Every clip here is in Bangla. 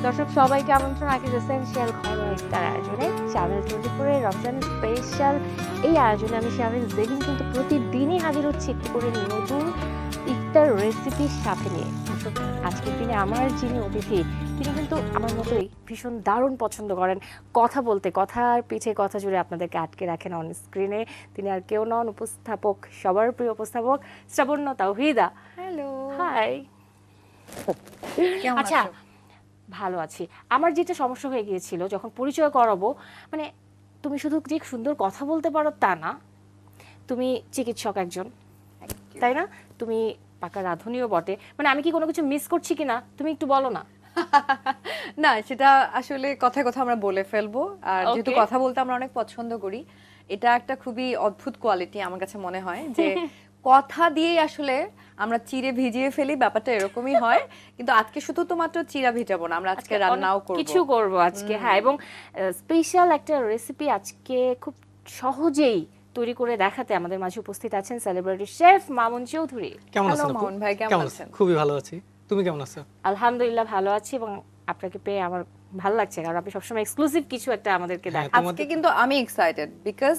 দর্শক সবাইকে আমন্ত্রণ আকিজ এসেনশিয়াল ঘরোয়া ইফতার আয়োজনে। চ্যানেল 24 রমজান স্পেশাল এই আয়োজনে আমি শাহরিন জেবিন কিন্তু প্রতিদিনই হাজির হচ্ছি একটু করে নতুন ইফতার রেসিপির সাথে নিয়ে। দর্শক আজকের দিনে আমার যিনি অতিথি তিনি কিন্তু আমার মতোই ভীষণ দারুণ পছন্দ করেন কথা বলতে, কথার পিছে কথা জুড়ে আপনাদেরকে আটকে রাখেন অন স্ক্রিনে। তিনি আর কেউ নন, উপস্থাপক, সবার প্রিয় উপস্থাপক শ্রাবণ্য তাওহিদা। Hello, high. কেমন আচ্ছা, আছো? ভালো আছি। আমার যেটা সমস্যা হয়ে গিয়েছিল যখন পরিচয় করাবো, মানে তুমি শুধু যে সুন্দর কথা বলতে পারো তা না, তুমি চিকিৎসক একজন, তাই না? তুমি পাকা রাঁধুনিও বটে। মানে আমি কি কোনো কিছু মিস করছি কিনা তুমি একটু বলো না। না, সেটা আসলে কথায় কথা আমরা বলে ফেলবো। আর যেহেতু Okay. কথা বলতে আমরা অনেক পছন্দ করি, এটা একটা খুবই অদ্ভুত কোয়ালিটি আমার কাছে মনে হয় যে কথা দিয়েই আসলে আমরা চিড়ে ভিজিয়ে ফেলি, ব্যাপারটা এরকমই হয়। কিন্তু আজকে শুধু তো মাত্র চিড়া ভিজাবো না, আমরা আজকে রান্নাও করব, কিছু করবো আজকে। হ্যাঁ, এবং স্পেশাল একটা রেসিপি আজকে খুব সহজেই তৈরি করে দেখাতে আমাদের মাঝে উপস্থিত আছেন সেলিব্রিটি শেফ মামুন চৌধুরী। কেমন হ্যালো আছেন আপু? মামুন ভাই, কেমন আছেন? খুবই ভালো আছি। তুমি কেমন আছো? আলহামদুলিল্লাহ ভালো আছি, এবং আপনাকে পেয়ে আমার ভালো লাগছে কারণ আপনি সবসময় এক্সক্লুসিভ কিছু একটা আমাদেরকে হ্যাঁ, দেখান। আজকে কিন্তু আমি এক্সাইটেড বিকজ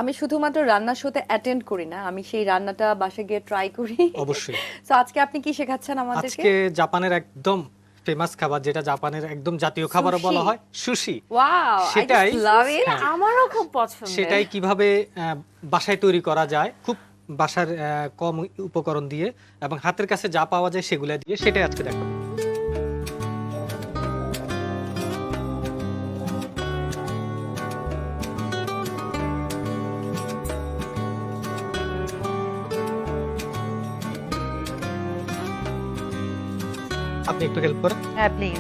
আমি শুধুমাত্র রান্নার শোতে অ্যাটেন্ড করি না, আমি সেই রান্নাটা বাসায় গিয়ে ট্রাই করি। অবশ্যই। সো আজকে আপনি কি শেখাচ্ছেন আমাদেরকে? আজকে জাপানের একদম ফেমাস খাবার, যেটা জাপানের একদম জাতীয় খাবারও Sushi? বলা হয়, সুশি। ওয়াও, আই সেটাই। জাস্ট লাভ ইট। হ্যাঁ। আমারও খুব পছন্দ। সেটাই কিভাবে বাসায় তৈরি করা যায়, খুব বাসার কম উপকরণ দিয়ে এবং হাতের কাছে যা পাওয়া যায় সেগুলো দিয়ে, সেটাই আজকে দেখো। আপনি একটু হেল্প করেন। হ্যাঁ প্লিজ।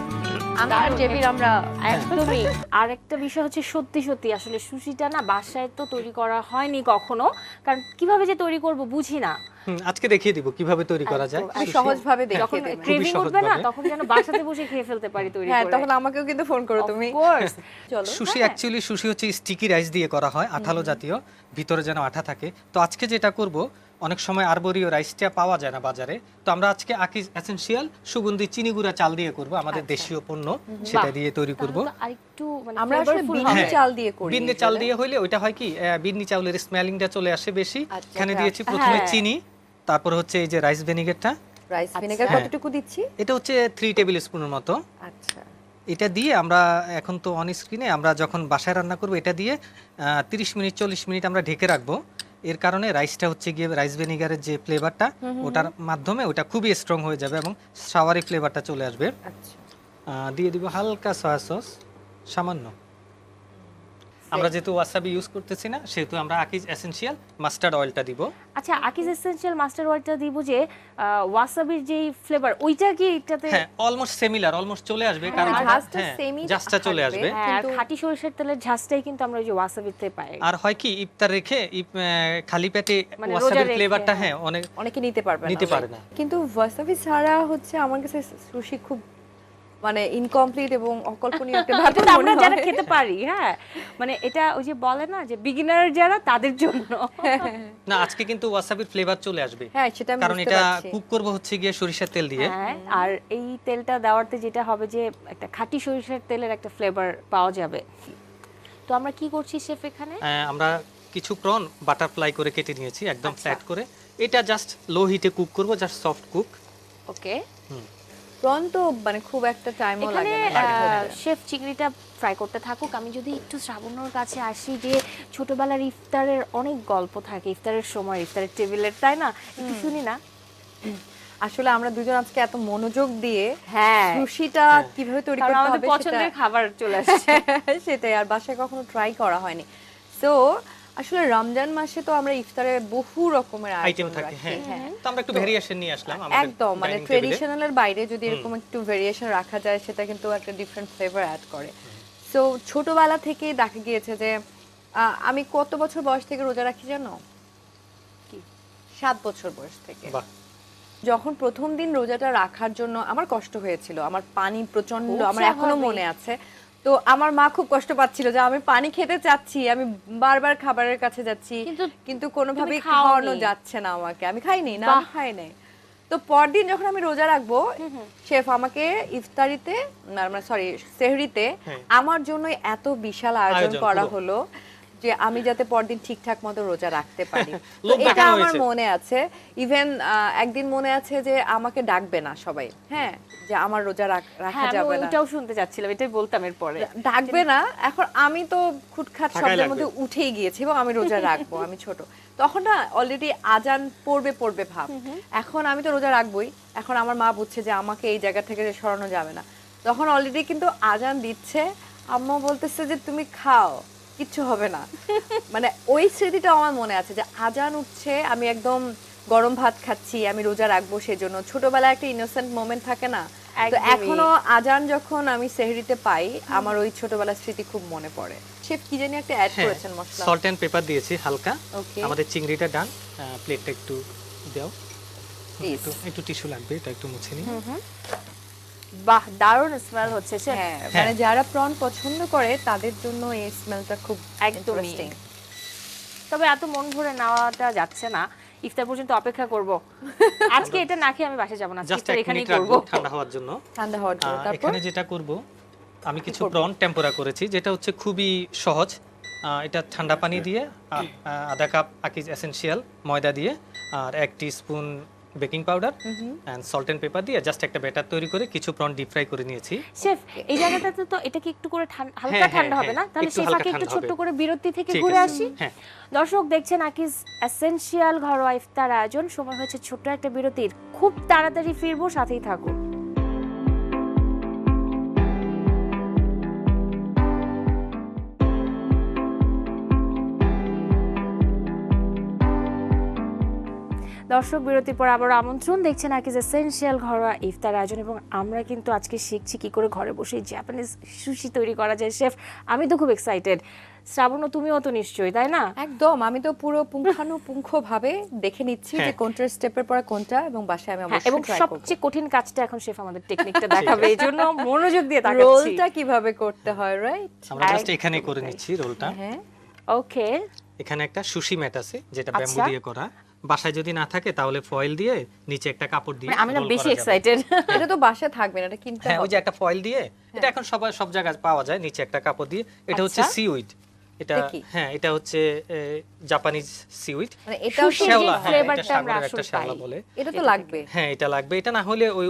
আমি আর দারুণ। জেবির আমরা একদমই। আর একটা বিষয় হচ্ছে সত্যি সত্যি আসলে সুশিটা না বাসায় তো তৈরি করা হয়নি কখনো, কারণ কিভাবে যে তৈরি করব বুঝি না। আজকে দেখিয়ে দিব কিভাবে তৈরি করা যায়। একদম, খুব সুশি। সহজভাবে যখন দেখিয়ে দেবেন। ক্রেভিং সহজ উঠবে না ভাবে। তখন যেন বাসাতে বসে খেয়ে ফেলতে পারি তৈরি হ্যাঁ, করে। তখন আমাকেও কিন্তু ফোন করো তুমি। Of course. চলো। সুশি হ্যাঁ। অ্যাকচুয়ালি সুশি হচ্ছে স্টিকি রাইস দিয়ে করা হয়, আঠালো জাতীয়, ভিতরে যেন আঠা থাকে। তো আজকে যেটা করব, অনেক সময় আরবরীয় রাইসটা পাওয়া যায় না বাজারে, তো আমরা আজকে আকিজ এসেনশিয়াল সুগন্ধি চিনি গুঁড়া চাল দিয়ে করব, আমাদের আচ্ছা। দেশীয় পণ্য, সেটা দিয়ে তৈরি করব। তাহলে তো আরেকটু মানে আমরা আসলে flavorful বিনি হবে। চাল দিয়ে করি। বিন্নি চাল দিয়ে হইলে ওইটা হয় কি, বিন্নি চাউলের স্মেলিংটা চলে আসে বেশি। আচ্ছা, এখানে আচ্ছা। দিয়েছি প্রথমে হ্যাঁ। চিনি, তারপর হচ্ছে এই যে রাইস ভিনেগারটা, রাইস আচ্ছা। ভিনেগার হ্যাঁ। কতটুকু দিচ্ছি? এটা হচ্ছে 3 টেবিল স্পুনের মতো। আচ্ছা। এটা দিয়ে আমরা এখন তো অন স্ক্রিনে, আমরা যখন বাসায় রান্না করব এটা দিয়ে 30 মিনিট 40 মিনিট আমরা ঢেকে রাখবো। এর কারণে রাইসটা হচ্ছে গিয়ে রাইস ভিনেগারের যে ফ্লেভারটা, ওটার মাধ্যমে ওটা খুবই স্ট্রং হয়ে যাবে এবং সাওয়ারি ফ্লেভারটা চলে আসবে। আচ্ছা। দিয়ে দিব হালকা সয়া সস, সামান্য। আমরা যেহেতু ওয়াসাবি ইউজ করতেছি না, সেহেতু আমরা আকিজ এসেনশিয়াল মাস্টার্ড অয়েলটা দিব। আচ্ছা, আকিজ এসেনশিয়াল মাস্টার ওয়াটার দিব যে ওয়াসাবির যে ফ্লেভার ওইটা কি এটাতে? হ্যাঁ, অলমোস্ট সিমিলার, অলমোস্ট চলে আসবে, হ্যাঁ, কারণ ঝাঁজটা হ্যাঁ, সেমই জাস্টটা চলে থাকবে। আসবে। হ্যাঁ, আর কিন্তু- খাঁটি সরিষার তেলের ঝাঁজটাই কিন্তু আমরা ওই যে ওয়াসাবিতে পাই। আর হয় কি, ইফতার রেখে খালি পেটে মানে রোজা ওয়াসাবির রেখে, ফ্লেভারটা হ্যাঁ। অনেক অনেকে নিতে পারবে নিতে পারে না। কিন্তু ওয়াসাবি ছাড়া হচ্ছে আমার কাছে সুশি খুব মানে ইনকমপ্লিট এবং অকল্পনীয় একটা এটা ব্যাপার তো আমরা মনে যারা হয়। খেতে পারি, হ্যাঁ মানে এটা ওই যে বলে না যে বিগিনার যারা তাদের জন্য। না, আজকে কিন্তু ওয়াসাবির ফ্লেভার চলে আসবে, হ্যাঁ, সেটা আমি কারণ বুঝতে এটা পারছি। কুক করব হচ্ছে গিয়ে সরিষার তেল দিয়ে। হ্যাঁ, আর এই তেলটা দেওয়াতে যেটা হবে যে একটা খাঁটি সরিষার তেলের একটা ফ্লেভার পাওয়া যাবে। তো আমরা কি করছি শেফ এখানে? আমরা কিছু প্রন বাটারফ্লাই করে কেটে নিয়েছি, একদম আচ্ছা। ফ্ল্যাট করে। এটা জাস্ট লো হিটে কুক করব, জাস্ট সফট কুক। ওকে, প্রন তো মানে খুব একটা টাইমও এখানে লাগে না। শেফ চিংড়িটা ফ্রাই করতে থাকুক। আমি যদি একটু শ্রাবণের কাছে আসি, যে ছোটবেলার ইফতারের অনেক গল্প থাকে ইফতারের সময়, ইফতারের টেবিলের, তাই না? একটু শুনি না। আসলে আমরা দুজন আজকে এত মনোযোগ দিয়ে হ্যাঁ, সুশিটা কিভাবে তৈরি কারণ করতে আমাদের হবে পছন্দের খাবার চলে আসছে। সেটাই, আর বাসায় কখনো ট্রাই করা হয়নি। সো আসলে রমজান মাসে তো আমরা ইফতারে বহু রকমের আইটেম আইটেম থাকে, রাখি। হ্যাঁ। তো আমরা একটু ভেরিয়েশন নিয়ে আসলাম আমাদের একদম, মানে dining table-এ। ট্রেডিশনালের বাইরে যদি এরকম একটু ভেরিয়েশন রাখা যায়, সেটা কিন্তু একটা ডিফারেন্ট ফ্লেভার অ্যাড করে। সো ছোটবেলা থেকেই দেখা গিয়েছে যে আমি কত বছর বয়স থেকে রোজা রাখি জানো? কি? 7 বছর বয়স থেকে। বাহ। যখন প্রথম দিন রোজাটা রাখার জন্য আমার কষ্ট হয়েছিল, আমার পানি প্রচন্ড, খুব আমার এখনো স্বাভাবিক। মনে আছে। তো আমার মা খুব কষ্ট পাচ্ছিল যে আমি পানি খেতে চাচ্ছি, আমি বারবার খাবারের কাছে যাচ্ছি, কিন্তু কোনোভাবেই তুমি খাওনি। খাওয়ানো যাচ্ছে না আমাকে। আমি খাইনি, না আমি বাহ। খাই নাই। তো পরদিন যখন আমি রোজা রাখবো, শেফ আমাকে ইফতারিতে মানে সরি সেহরিতে হ্যাঁ। আমার জন্য এত বিশাল আয়োজন আয়োজন করা পুরো। হলো যে আমি যাতে পরদিন ঠিকঠাক মতো রোজা রাখতে পারি। তো লোক এটা দেখানো আমার হয়েছে। মনে আছে। ইভেন একদিন মনে আছে যে আমাকে ডাকবে না সবাই, হ্যাঁ, যে আমার রোজা রাখা হ্যাঁ আমি যাবে না, ওইটাও শুনতে চাচ্ছিলাম, এটাই বলতাম এরপরে। ডাকবে না। এখন আমি তো খুটখাট থাকাই শব্দের লাগবে। মধ্যে উঠেই গিয়েছি এবং আমি রোজা রাখবো, আমি ছোট তখন না অলরেডি আজান পড়বে ভাব। এখন আমি তো রোজা রাখবোই, এখন আমার মা বুঝছে যে আমাকে এই জায়গা থেকে সরানো যাবে না, তখন অলরেডি কিন্তু আজান দিচ্ছে, আম্মা বলতেছে যে তুমি খাও, কিচ্ছু হবে না। মানে ওই স্মৃতিটা আমার মনে আছে যে আজান উঠছে, আমি একদম গরম ভাত খাচ্ছি, আমি রোজা রাখবো সেজন্য। ছোটবেলায় একটা ইনোসেন্ট মোমেন্ট থাকে না, তো একদমই। এখনো আজান যখন আমি সেহরিতে পাই আমার ওই ছোটবেলার স্মৃতি খুব মনে পড়ে। শেফ কি জানি একটা অ্যাড করেছেন মশলা। সল্ট এন্ড পেপার দিয়েছি হালকা। Okay. আমাদের চিংড়িটা ডান, প্লেটটা একটু দাও, Please. একটু টিস্যু লাগবে, এটা একটু মুছে নিই। বাহ, দারুণ স্মেল হচ্ছে শেফ। হ্যাঁ, মানে যারা প্রন পছন্দ করে তাদের জন্য এই স্মেলটা খুব একদমই। ইন্টারেস্টিং। তবে এত মন ভরে নেওয়াটা যাচ্ছে না, ইফতার পর্যন্ত অপেক্ষা করব। আজকে এটা না খেয়ে আমি বাসায় যাব না, আজকে জাস্ট ইফতার 1 এখানেই মিনিট করব। রাখবো ঠান্ডা হওয়ার জন্য। ঠান্ডা হওয়ার জন্য। তারপর এখানে যেটা করব, আমি কিছু করবি? প্রন টেম্পোরা করেছি, যেটা হচ্ছে খুবই সহজ। এটা ঠান্ডা পানি দিয়ে আধা কাপ আকিজ এসেনশিয়াল ময়দা দিয়ে আর 1 teaspoon baking powder and salt and pepper দিয়ে জাস্ট একটা ব্যাটার তৈরি করে কিছু প্রন ডিপ ফ্রাই করে নিয়েছি। শেফ এই জায়গাটাতে তো এটা কি একটু করে হালকা হ্যাঁ, ঠান্ডা হবে হ্যাঁ, না? তাহলে একটু শেফ হালকা আগে একটু ঠান্ডা ছোট্ট হবে। করে বিরতি থেকে ঠিক ঘুরে আছে। আসি। হ্যাঁ। দর্শক দেখছেন আকিজ এসেনশিয়াল ঘরোয়া ইফতার আয়োজন, সময় হয়েছে ছোট্ট একটা বিরতির, খুব তাড়াতাড়ি ফিরবো, সাথেই থাকুন। দর্শক বিরতির পর আবার আমন্ত্রণ, দেখছেন আকিজ এসেনশিয়াল ঘরোয়া ইফতার আয়োজন, এবং আমরা কিন্তু আজকে শিখছি কি করে ঘরে বসে জাপানিজ সুশি তৈরি করা যায়। শেফ আমি তো খুব এক্সাইটেড, শ্রাবণ তুমিও তো নিশ্চয়ই, তাই না? একদম, আমি তো পুরো পুঙ্খানুপুঙ্খ ভাবে দেখে নিচ্ছি যে হ্যাঁ। কোনটা স্টেপের পর কোনটা, এবং বাসায় আমি হ্যাঁ, অবশ্যই এবং ট্রাই করব। সবচেয়ে কঠিন কাজটা এখন শেফ আমাদের টেকনিকটা দেখাবে, এই জন্য মনোযোগ দিয়ে তাকাচ্ছি। রোলটা কিভাবে করতে হয়, রাইট? আমরা জাস্ট একদম এখানে করে তাই। নিচ্ছি রোলটা। হ্যাঁ, ওকে, এখানে একটা সুশি ম্যাট আছে যেটা আচ্ছা। ব্যাম্বু দিয়ে করা, বাসায় যদি না থাকে তাহলে ফয়েল দিয়ে নিচে একটা কাপড় দিয়ে আমি না roll বেশি করা যাবে। এক্সাইটেড। এটা তো বাসায় থাকবে না, এটা কিনতে হ্যাঁ, ওই যে হবে। একটা ফয়েল দিয়ে, এটা এখন সব জায়গায় পাওয়া যায়, নিচে একটা কাপড় দিয়ে। এটা হচ্ছে আচ্ছা। সিউইড, এটা এটা কি? হ্যাঁ, এটা হচ্ছে জাপানিজ সিউইড, মানে এটাও সুশির যে শ্যাওলা। হ্যাঁ, এটা ফ্লেভারটা আমরা সাগরের একটা আসলে শ্যাওলা পাই, বলে। এটা তো লাগবে। হ্যাঁ, এটা লাগবে। এটা না হলে ওই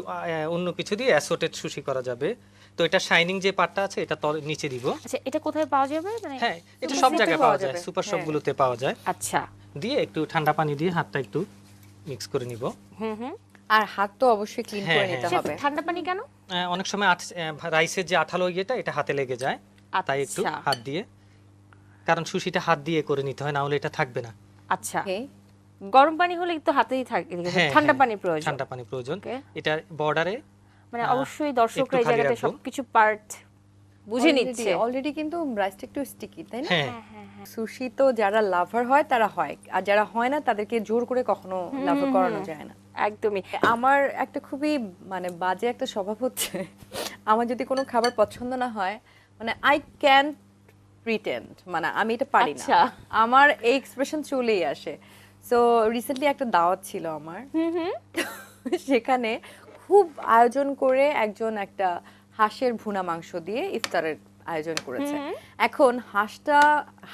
অন্য কিছু দিয়ে অ্যাসোটেড সুশি করা যাবে। তো এটা শাইনিং যে পার্টটা আছে এটা নিচে দিব। আচ্ছা, এটা কোথায় পাওয়া যাবে? মানে হ্যাঁ, এটা সুপার সব শপে জায়গায় পাওয়া পাওয়া যায়, যাবে। সুপার হ্যাঁ। শপগুলোতে পাওয়া যায়। আচ্ছা, দিয়ে একটু ঠান্ডা পানি দিয়ে হাতটা একটু মিক্স করে নিব। হুম। আর হাত তো অবশ্যই ক্লিন হ্যাঁ, করে নিতে হ্যাঁ। হবে। ঠান্ডা পানি কেন? অনেক সময় রাইসের যে আঠালো ইয়েটা এটা হাতে লেগে যায়, তাই একটু আচ্ছা। হাত দিয়ে, কারণ সুশিটা হাত দিয়ে করে নিতে হয়, না হলে এটা থাকবে না। আচ্ছা, ওকে, গরম পানি হলে তো হাতেই থাকে, হ্যাঁ, ঠান্ডা হ্যাঁ, পানি প্রয়োজন। ঠান্ডা পানি প্রয়োজন। Okay. এটা বর্ডারে মানে আহ, অবশ্যই দর্শকরা এই একটু খালি জায়গাতে রাখবো। সবকিছু পার্ট বুঝে নিচ্ছে। অলরেডি কিন্তু রাইসটা একটু স্টিকি, তাই না? হ্যাঁ, সুশি তো যারা লাভার হয় তারা হয়, আর যারা হয় না তাদেরকে জোর করে কখনো লাভার করানো যায় না। একদমই। আমার একটা খুবই মানে বাজে একটা স্বভাব হচ্ছে, আমার যদি কোনো খাবার পছন্দ না হয়, মানে আই ক্যান প্রিটেন্ড, মানে আমি এটা পারি না, আচ্ছা। আমার এই এক্সপ্রেশন চলেই আসে। সো রিসেন্টলি একটা দাওয়াত ছিল আমার, সেখানে খুব আয়োজন করে একজন একটা হাঁসের ভুনা মাংস দিয়ে ইফতারের আয়োজন করেছে। এখন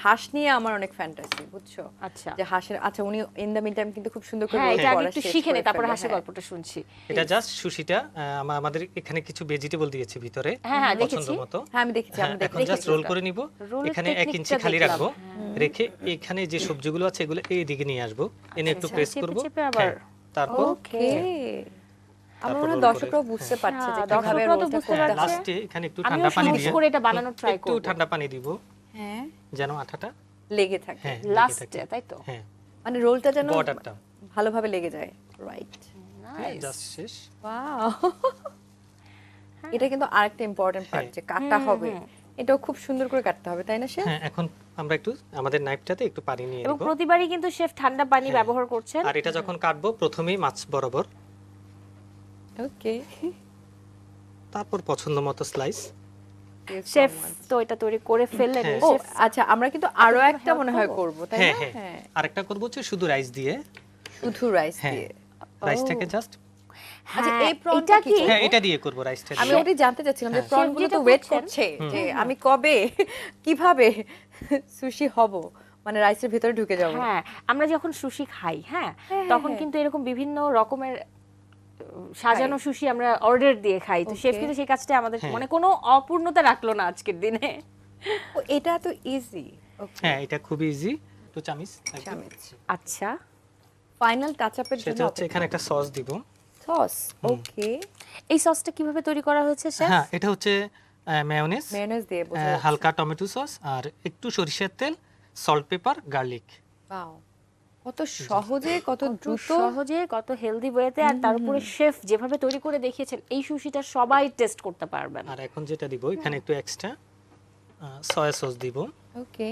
হাঁস নিয়ে আমার অনেক ফ্যান্টাসি, বুঝছো? আচ্ছা, যে হাঁসের, আচ্ছা উনি ইন দ্য মিন টাইম কিন্তু খুব সুন্দর করে হ্যাঁ, roll এটা আগে করা একটু শেষ শিখে করে নি, তারপরে ফেলে, হাসির হ্যাঁ। গল্পটা শুনছি। এটা জাস্ট সুশিটা আমাদের এখানে কিছু ভেজিটেবল দিয়েছি ভিতরে হ্যাঁ, পছন্দ দেখেছি। মতো। হ্যাঁ, আমি দেখেছি, হ্যাঁ, আমরা এখন দেখেছি জাস্ট রোল ওটা। করে নিব। রোলের এখানে 1 ইঞ্চি টেকনিকটা খালি দেখলাম, রাখবো, রেখে এখানে যে সবজিগুলো আছে এগুলো এই দিকে নিয়ে আসবো, এনে একটু আচ্ছা, প্রেস চেপে করব। চেপে আবার। তারপর ওকে, আমার তারপর মনে হয় roll করে। দর্শকরাও বুঝতে পারছে যে হ্যাঁ, কিভাবে দর্শকরাও তো রোলটা বুঝতে করতে পারছে। হয়। লাস্টে এখানে একটু আমিও ঠান্ডা পানি সহজ দিয়ে করে এটা বানানোর ট্রাই একটু করব ঠান্ডা পানি দিব হ্যাঁ, যেন আঠাটা লেগে থাকে, হ্যাঁ লেগে লাস্টে, থাকে। তাই তো? হ্যাঁ, মানে রোলটা যেন বর্ডারটা ভালোভাবে লেগে যায়, রাইট? নাইস। জাস্ট শেষ। ওয়াও, এটা কিন্তু আরেকটা ইম্পর্টেন্ট পার্ট, হ্যাঁ। যে কাটটা হবে, এটাও খুব সুন্দর করে কাটতে হবে, তাই না শেফ? হ্যাঁ, এখন আমরা একটু আমাদের নাইফটাতে একটু পানি নিয়ে এবং নিব। প্রতিবারই কিন্তু শেফ ঠান্ডা পানি হ্যাঁ। ব্যবহার করছেন। আর এটা যখন কাটবো প্রথমেই মাছ বরাবর, ওকে, তারপর পছন্দ মতো স্লাইস। শেফ তো এটা তৈরি করে ফেললেন। হ্যাঁ। ও শেফ আচ্ছা, আমরা কিন্তু আরো আপনাকে একটা help মনে হয় করবো? করব, তাই হ্যাঁ, না? হ্যাঁ, হ্যাঁ, আরেকটা করব হচ্ছে শুধু রাইস দিয়ে। শুধু রাইস হ্যাঁ, দিয়ে। রাইসটাকে জাস্ট আচ্ছা হ্যাঁ, এই প্রনটা এটা কি কি? করবো? হ্যাঁ এটা দিয়ে করব রাইসটা আমি দিয়ে। ওটাই জানতে চাচ্ছিলাম যে হ্যাঁ। প্রন শেফ গুলো যেটা তো ওয়েট করছেন, করছে যে আমি কবে কিভাবে সুশি হব, মানে রাইসের ভিতরে ঢুকে যাব। হ্যাঁ, আমরা যখন সুশি খাই, হ্যাঁ, হ্যাঁ, তখন হ্যাঁ। কিন্তু এরকম বিভিন্ন রকমের সাজানো সুশি আমরা অর্ডার দিয়ে খাই। তো শেফ Okay. কিন্তু সেই কাজটা আমাদের হ্যাঁ। মানে কোনো অপূর্ণতা রাখলো না আজকের দিনে। ও এটা তো ইজি। ওকে, হ্যাঁ এটা খুব ইজি। একটু চামিচ লাগবে। চামচ। আচ্ছা, ফাইনাল টাচ আপের সেটা জন্য হচ্ছে এখানে একটা সস দিব। সস। ওকে, এই সসটা কিভাবে তৈরি করা হয়েছে শেফ? হ্যাঁ এটা হচ্ছে মেয়োনেজ, মেয়োনেজ দিয়ে বোঝা যাচ্ছে। হালকা টমেটো সস আর একটু সরিষার তেল, সল্ট পেপার, গার্লিক। Wow, কত সহজে কত কত দ্রুত। সহজে, কত হেলদি ওয়েতে, আর তার উপরে শেফ যেভাবে তৈরি করে দেখিয়েছেন এই সুশিটা সবাই টেস্ট করতে পারবেন। আর এখন যেটা দিব এখানে একটু এক্সট্রা সয়া সস দিব। ওকে,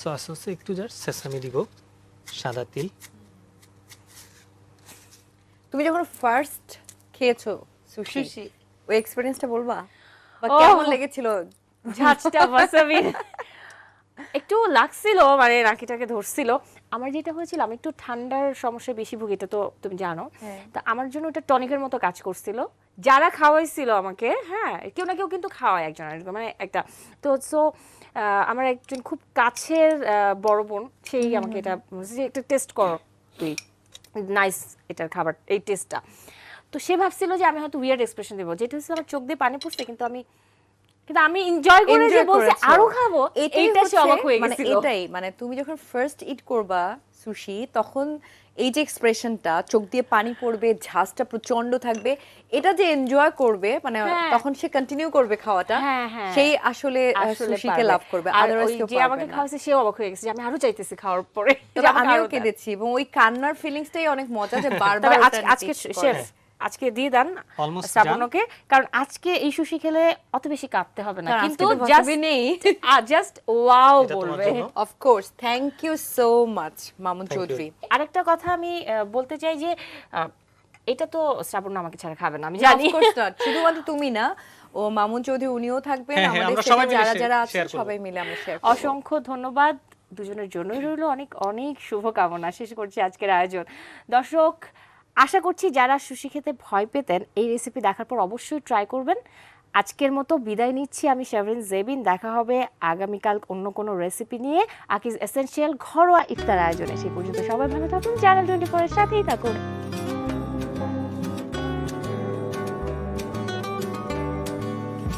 সয়া সসে একটু জাস্ট সেসামি দিব, সাদা তিল। তুমি যখন ফার্স্ট খেয়েছো সুশি, সুশি। ওই এক্সপেরিয়েন্সটা বলবা বা ওহ! কেমন লেগেছিল? ঝাঁজটা ওয়াসাবি একটু লাগছিল, মানে নাকিটাকে ধরছিল। আমার যেটা হয়েছিল, আমি একটু ঠান্ডার সমস্যায় বেশি ভুগি, এটা তো তুমি জানো। হ্যাঁ। তা আমার জন্য এটা টনিকের মতো কাজ করছিল। যারা খাওয়াইছিল আমাকে, হ্যাঁ, কেউ না কেউ কিন্তু খাওয়ায় একজন আরেকজন, মানে একটা তো সো আমার একজন খুব কাছের বড় বোন, সেই আমাকে এটা বলছে যে একটা টেস্ট কর তুই, নাইস এটার খাবার, এই টেস্টটা। তো সে ভাবছিল যে আমি হয়তো উইয়ার্ড এক্সপ্রেশন দেবো, যেটা হচ্ছে আমার চোখ দিয়ে পানি পড়ছে, কিন্তু আমি এনজয় করে যে Enjoy বলছে করেছো। আরো খাবো, এটাই এইটা সে হচ্ছে, অবাক হয়ে মানে গেছিল। এটাই, মানে তুমি যখন ফার্স্ট ইট করবা সুশি, তখন এই যে এক্সপ্রেশনটা, চোখ দিয়ে পানি পড়বে, ঝাঁজটা প্রচন্ড থাকবে, এটা যে এনজয় করবে, মানে হ্যাঁ। তখন সে কন্টিনিউ করবে খাওয়াটা, হ্যাঁ, হ্যাঁ। সেই আসলে আসলে সুশিকে পারবে। লাভ করবে, আর আদারওয়াইজ ওই কেউ যে পারবে আমাকে না। খাওয়াছে সে অবাক হয়ে গেছে যে আমি আরো চাইতেছি খাওয়ার পরে। যে তবে আমাকে আমিও আরো দেন। কেঁদেছি, এবং ওই কান্নার ফিলিংসটাই অনেক মজা, যে বারবার তবে ওটা আজকে repeat করে। শেফ আজকে দিয়ে দেন Almost শ্রাবণকে, কারণ আজকে এই সুশি খেলে অত বেশি কাঁপতে হবে না, কারণ কিন্তু আজকে তো জাস্ট wasabi নেই। জাস্ট ওয়াও এটা তোমার বলবে। জন্য। Of course, thank you so much Mamun Thank you. Chowdhury. আরেকটা কথা আমি বলতে চাই যে এটা তো শ্রাবণ আমাকে ছাড়া খাবে না, আমি জানি। Of course not, শুধুমাত্র তুমি না, ও মামুন চৌধুরী উনিও থাকবেন, হ্যাঁ, হ্যাঁ, আমাদের আমরা সাথে সবাই মিলে যারা যারা আছে share করবো। সবাই মিলে আমরা শেয়ার অসংখ্য ধন্যবাদ দুজনের জন্যই রইল অনেক অনেক শুভকামনা। শেষ করছি আজকের আয়োজন। দর্শক, আশা করছি যারা সুশি খেতে ভয় পেতেন এই রেসিপি দেখার পর অবশ্যই ট্রাই করবেন। আজকের মতো বিদায় নিচ্ছি আমি শারমিন জেবিন। দেখা হবে আগামীকাল অন্য কোনো রেসিপি নিয়ে আকিজ এসেনশিয়াল ঘরোয়া ইফতার আয়োজনে। সেই পর্যন্ত সবাই ভালো থাকুন, চ্যানেল 24 এর সাথেই থাকুন।